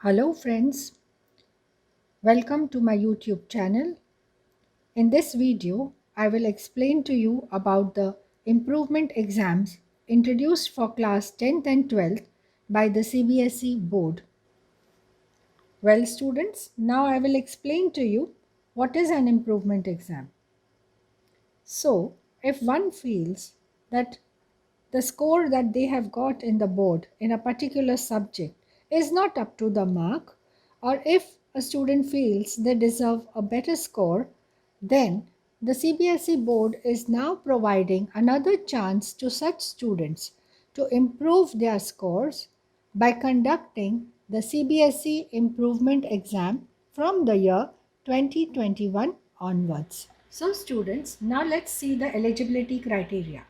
Hello friends, welcome to my YouTube channel. In this video, I will explain to you about the improvement exams introduced for class 10th and 12th by the CBSE board. Well students, now I will explain to you what is an improvement exam. So, if one feels that the score that they have got in the board in a particular subject is not up to the mark, or if a student feels they deserve a better score, then the CBSE board is now providing another chance to such students to improve their scores by conducting the CBSE improvement exam from the year 2021 onwards. So students, now let's see the eligibility criteria.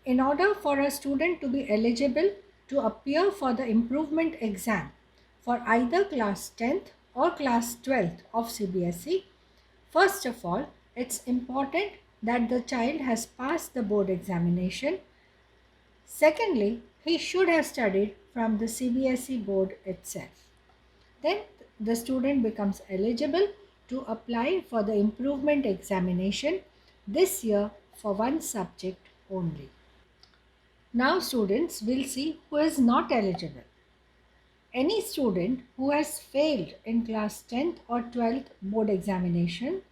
In order for a student to be eligible to appear for the improvement exam for either class 10th or class 12th of CBSE, first of all, it's important that the child has passed the board examination. Secondly, he should have studied from the CBSE board itself. Then the student becomes eligible to apply for the improvement examination this year for one subject only. Now students will see who is not eligible. Any student who has failed in class 10th or 12th board examination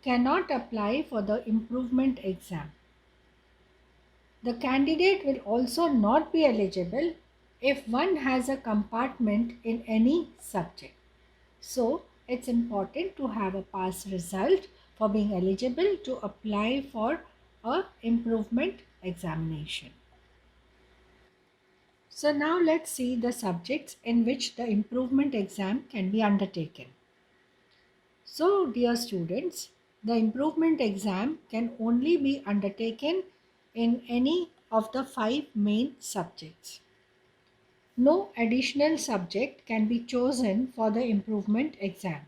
cannot apply for the improvement exam. The candidate will also not be eligible if one has a compartment in any subject. So it's important to have a pass result for being eligible to apply for a improvement examination. So now let's see the subjects in which the improvement exam can be undertaken. So dear students, the improvement exam can only be undertaken in any of the 5 main subjects. No additional subject can be chosen for the improvement exam.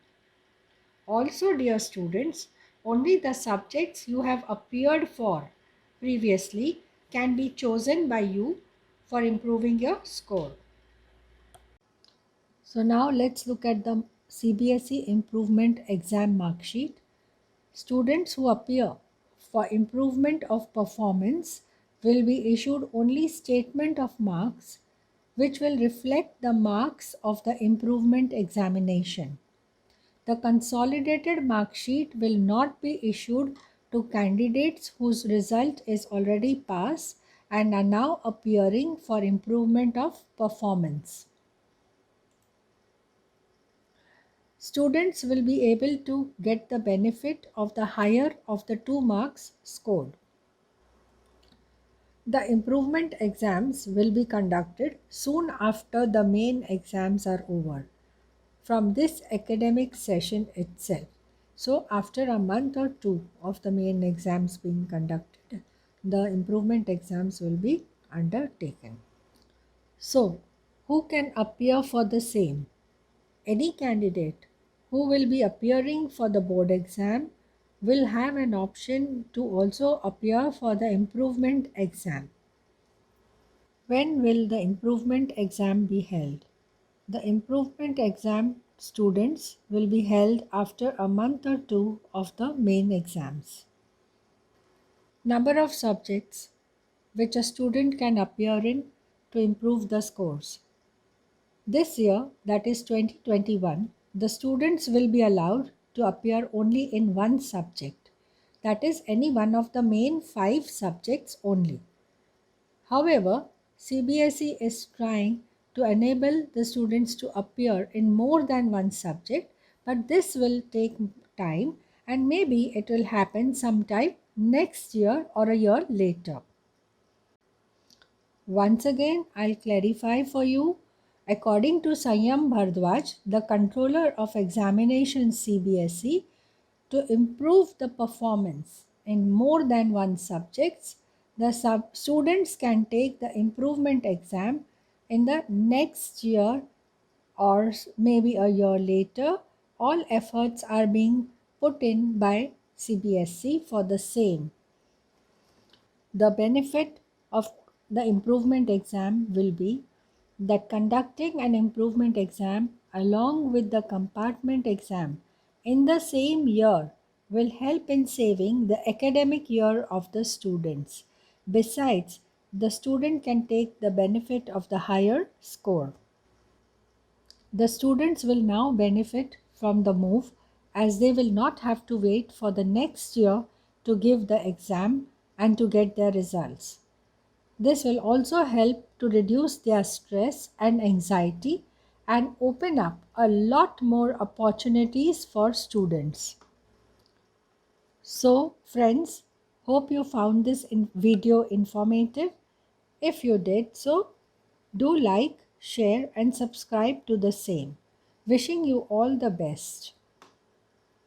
Also dear students, only the subjects you have appeared for previously can be chosen by you for improving your score. So now let's look at the CBSE improvement exam mark sheet. Students who appear for improvement of performance will be issued only statement of marks which will reflect the marks of the improvement examination. The consolidated mark sheet will not be issued to candidates whose result is already passed and are now appearing for improvement of performance. Students will be able to get the benefit of the higher of the 2 marks scored. The improvement exams will be conducted soon after the main exams are over from this academic session itself. So after a month or two of the main exams being conducted, the improvement exams will be undertaken. So who can appear for the same? Any candidate who will be appearing for the board exam will have an option to also appear for the improvement exam. When will the improvement exam be held? The improvement exam students will be held after a month or two of the main exams. Number of subjects which a student can appear in to improve the scores. This year, that is 2021, the students will be allowed to appear only in one subject, that is any one of the main 5 subjects only. However, CBSE is trying to enable the students to appear in more than one subject, but this will take time and maybe it will happen sometime next year or a year later. Once again, I'll clarify for you. According to Sanyam Bhardwaj, the controller of examinations CBSE, to improve the performance in more than one subjects, the students can take the improvement exam in the next year or maybe a year later. All efforts are being put in by CBSE for the same. The benefit of the improvement exam will be that conducting an improvement exam along with the compartment exam in the same year will help in saving the academic year of the students. Besides, the student can take the benefit of the higher score. The students will now benefit from the move as they will not have to wait for the next year to give the exam and to get their results. This will also help to reduce their stress and anxiety and open up a lot more opportunities for students. So, friends, hope you found this video informative. If you did so, do like, share, and subscribe to the same. Wishing you all the best.